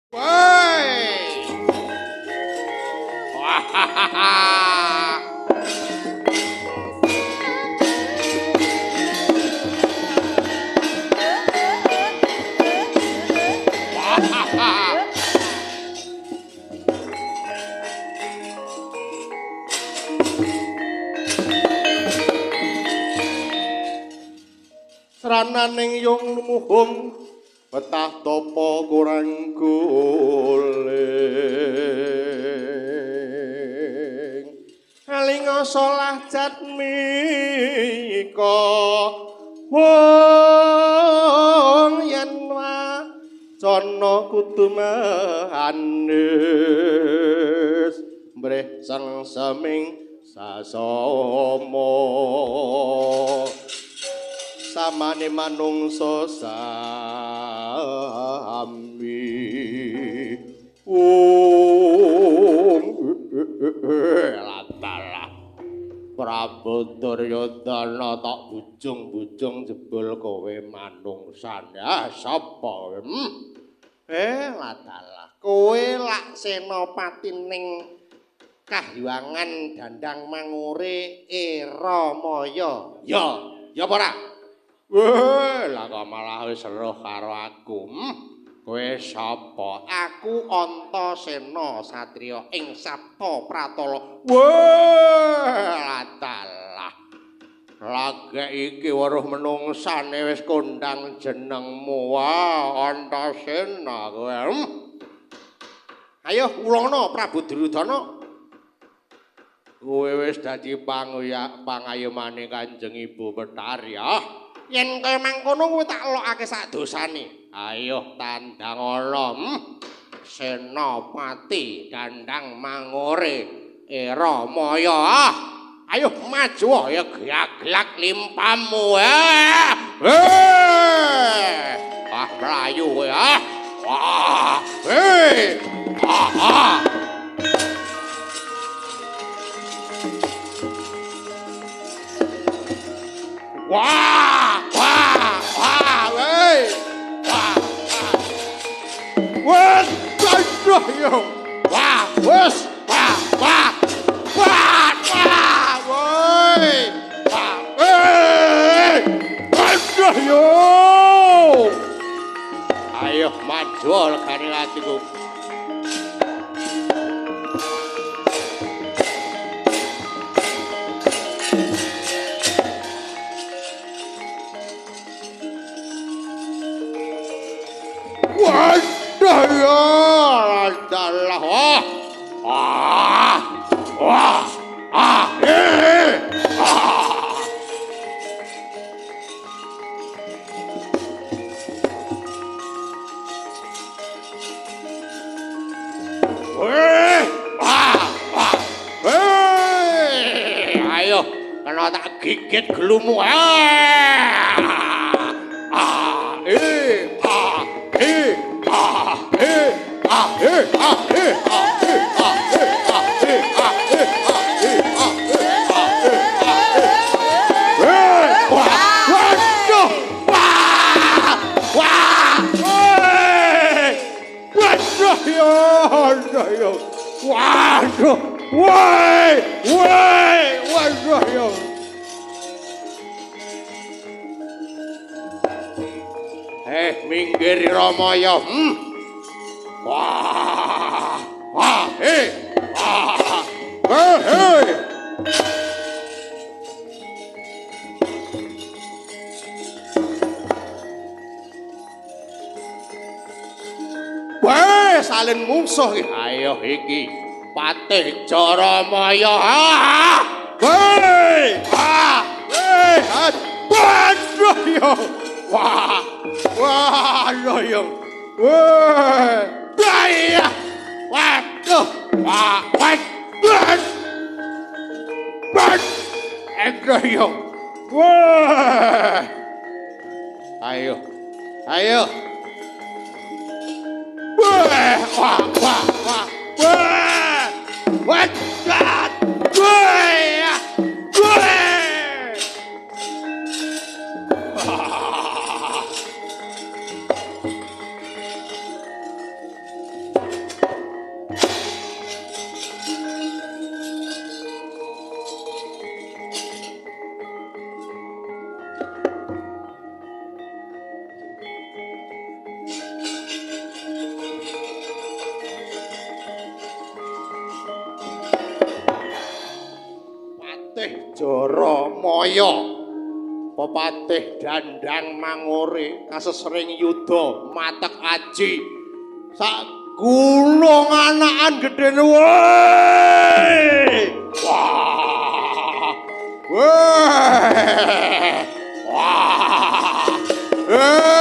Woi! Wahahaha! Wahahaha! Srananing yung lumuhung betah topo kurang guling alinga solah jatmika wong yen wacana kudu mahanes mbrih seming sasama samane manungsa sami latalah Prabu Duryodana tak bujung-bujung jebul kowe manungsane sapa latalah kowe lak senopati ning Kahyangan Dandang Mangure Eramaya ya apa ora weh lah kok malah wis seruh karo aku kowe sapa aku Antasena satriya ing Sabta Pratala weh latalah lagek iki weruh menungsane wis kondang jenengmu wah Antasena kowe ayo ulangna Prabu Duryodana kowe wis dadi pangayomane Kanjeng Ibu Betari yen kaya mangkono kowe tak lokake sak dosane ayo tandangana Senopati Dandang Mangure Eramaya ayo maju ya glak limpamu mlayu kowe wah Wah, weh. Wah, yo. Wah, wes. Wah, woi. Aduh yo. Ayo maju lekane atiku. Waduh ya, adalah ayo, kena tak gigit gelumu Waduh, woi, waduh yo. Minggir Ramaya. Weh, salin mungsuh iki. Ayo iki Patih Jaramaya. Weh, waduh yo. Wah, yo. Wah, bahaya. Waduh, yo. Wah. Ayo. Wah. Jaramaya pepatih Dandang Mangore kasesring yuda matek aji sak gunung anakan gedene woi wah wah wah